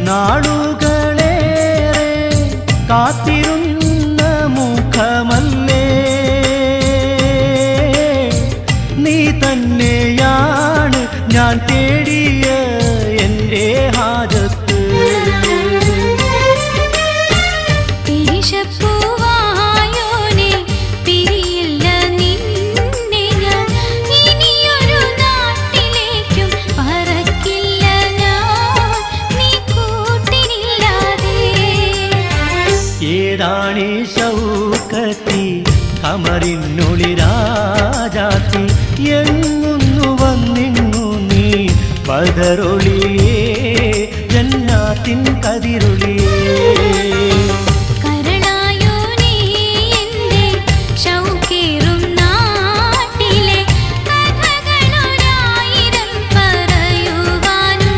നാളുകളേറെ കാത്തിരുന്ന മുഖമല്ലേ നീ തന്നെയാണ് ഞാൻ തേടിയ എൻ്റെ ഹാജത്ത്. ഏതാണീ ശൗക്കത്തി കമറിനുളിരാജാത്തി എങ്ങുന്നു വന്നിങ്ങു നീ ബദറൊളിയേ ജന്നാത്തിൻ കതിരൊളിയേ.